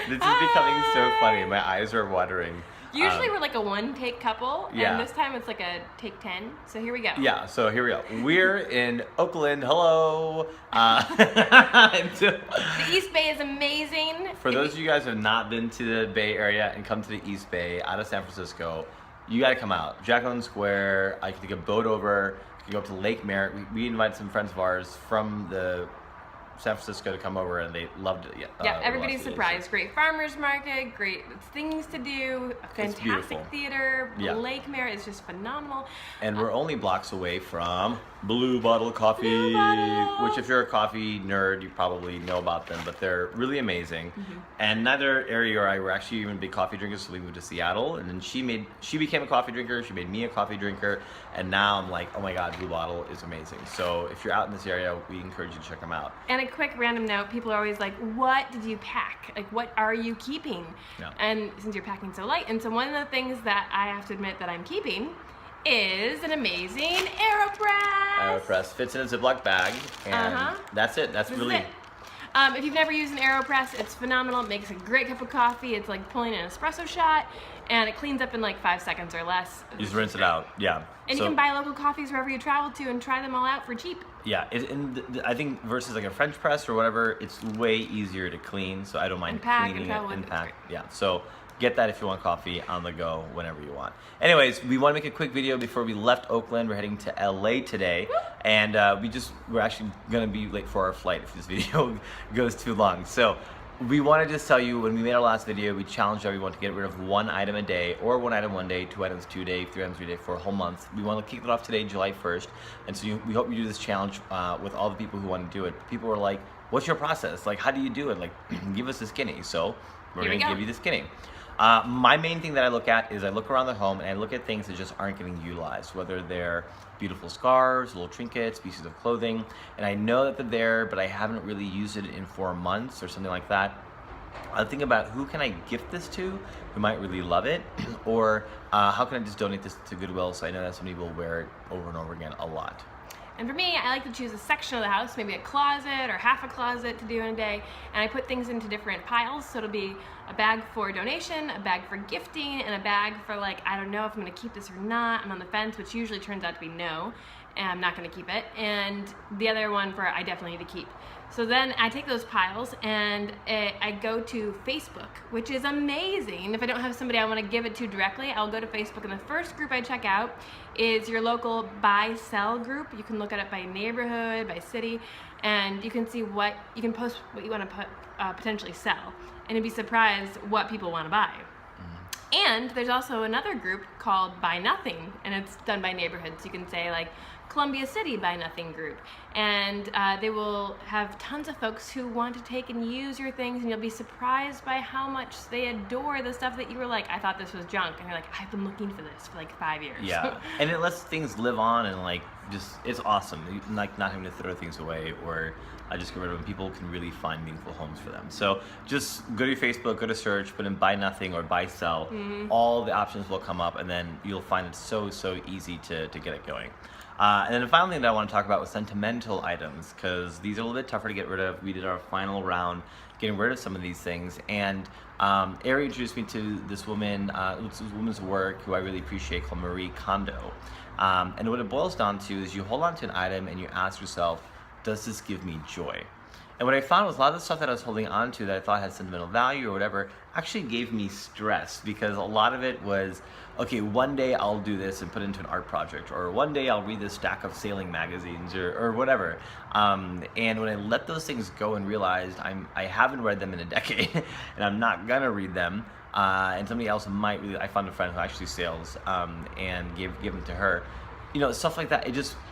This is becoming so funny. My eyes are watering. Usually we're like a one-take couple, yeah. and this time it's like a take 10. So here we go. Yeah, so here we go. We're in Oakland. Hello. The East Bay is amazing. For those of you guys who have not been to the Bay Area and come to the East Bay out of San Francisco, you got to come out. Jacqueline Square. I can take a boat over. You can go up to Lake Merritt. We invited some friends of ours from the San Francisco to come over, and they loved it. Yeah, everybody's surprised. Great farmers market, great things to do, a fantastic theater. Yeah. Lake Merritt is just phenomenal. And we're only blocks away from Blue Bottle Coffee, Blue Bottle. which if you're a coffee nerd, you probably know about them, but they're really amazing. And neither Ari or I were actually even big coffee drinkers, so we moved to Seattle, and then she became a coffee drinker, she made me a coffee drinker, and now I'm like, oh my God, Blue Bottle is amazing. So if you're out in this area, we encourage you to check them out. And a quick random note, people are always like, what did you pack? Like, what are you keeping? Yeah. And since you're packing so light, and so one of the things that I have to admit that I'm keeping is an amazing AeroPress. AeroPress fits in a Ziploc bag, and that's it. That's This really is it. If you've never used an AeroPress, it's phenomenal. It makes a great cup of coffee. It's like pulling an espresso shot, and it cleans up in like 5 seconds or less. You just rinse it out, yeah. And you can buy local coffees wherever you travel to and try them all out for cheap. Yeah, I think versus like a French press or whatever, it's way easier to clean, so I don't mind cleaning it and pack. Yeah, so get that if you want coffee on the go whenever you want. Anyways, we want to make a quick video before we left Oakland. We're heading to LA today, and we're actually gonna be late for our flight if this video goes too long. So we want to just tell you, when we made our last video, we challenged everyone to get rid of 1 item a day, or 1 item one day, 2 items 2 days, 3 items 3 days for a whole month. We want to kick it off today, July 1st, and so we hope you do this challenge with all the people who want to do it. People were like, what's your process? Like, how do you do it? Like, give us the skinny. So we're going to give you the skinny. My main thing that I look at is I look around the home and I look at things that just aren't getting utilized, whether they're beautiful scarves, little trinkets, pieces of clothing, and I know that they're there, but I haven't really used it in 4 months or something like that. I think about who can I gift this to who might really love it, or how can I just donate this to Goodwill so I know that somebody will wear it over and over again a lot. And for me, I like to choose a section of the house, maybe a closet or half a closet to do in a day, and I put things into different piles. So it'll be a bag for donation, a bag for gifting, and a bag for like, I don't know if I'm gonna keep this or not. I'm on the fence, which usually turns out to be no, and I'm not gonna keep it. And the other one for I definitely need to keep. So then I take those piles and I go to Facebook, which is amazing. If I don't have somebody I want to give it to directly, I'll go to Facebook, and the first group I check out is your local buy-sell group. You can look at it by neighborhood, by city, and you can see you can post what you want to potentially sell, and you'd be surprised what people want to buy. And there's also another group called Buy Nothing, and it's done by neighborhoods. You can say like Columbia City Buy Nothing group, and they will have tons of folks who want to take and use your things, and you'll be surprised by how much they adore the stuff that you were like, I thought this was junk, and you're like, I've been looking for this for like 5 years. Yeah, and it lets things live on, and like it's awesome, like not having to throw things away or just get rid of them. People can really find meaningful homes for them. So just go to your Facebook, go to search, put in Buy Nothing or Buy Sell. All the options will come up, and then you'll find it so easy to get it going. And then the final thing that I want to talk about was sentimental items, because these are a little bit tougher to get rid of. We did our final round getting rid of some of these things, and Ari introduced me to this woman's work who I really appreciate, called Marie Kondo. And what it boils down to is you hold on to an item and you ask yourself, does this give me joy? And what I found was a lot of the stuff that I was holding on to that I thought had sentimental value or whatever actually gave me stress, because a lot of it was, okay, one day I'll do this and put it into an art project, or one day I'll read this stack of sailing magazines or whatever. And when I let those things go and realized I haven't read them in a decade and I'm not gonna read them, and somebody else might really, I found a friend who actually sails and gave them to her. You know, stuff like that,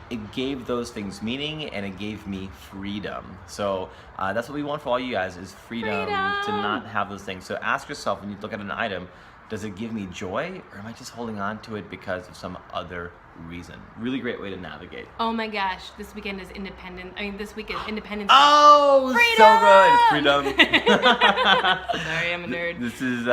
it gave those things meaning, and it gave me freedom. So that's what we want for all you guys, is freedom to not have those things. So ask yourself, when you look at an item, does it give me joy, or am I just holding on to it because of some other reason. Really great way to navigate. Oh my gosh, this weekend is Independence. I mean, this week is Independence. Oh, so good. Freedom. Sorry, I'm a nerd. This is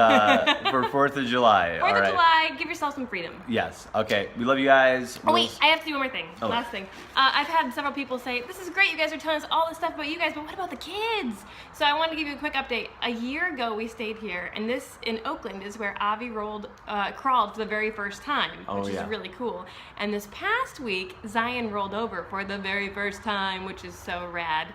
for 4th of July. 4th of July, give yourself some freedom. Yes. Okay. We love you guys. Oh wait, I have to do one more thing. Oh. Last thing. I've had several people say, this is great, you guys are telling us all this stuff about you guys, but what about the kids? So I wanted to give you a quick update. A year ago we stayed here, and this in Oakland is where Avi crawled for the very first time, which is really cool. And this past week, Zion rolled over for the very first time, which is so rad.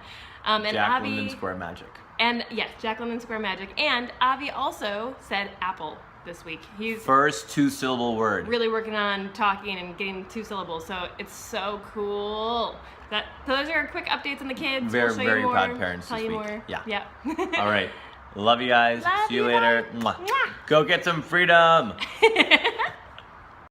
And Jacqueline Avi, and Square Magic. And yes, Jacqueline and Square Magic. And Avi also said apple this week. He's First 2-syllable word. really working on talking and getting 2 syllables, so it's so cool. So those are quick updates on the kids. Very, we'll show very you more, proud parents tell this you week. more. Yeah. Yep. All right. Love you guys. Love See you you later. guys. Mwah. Go get some freedom.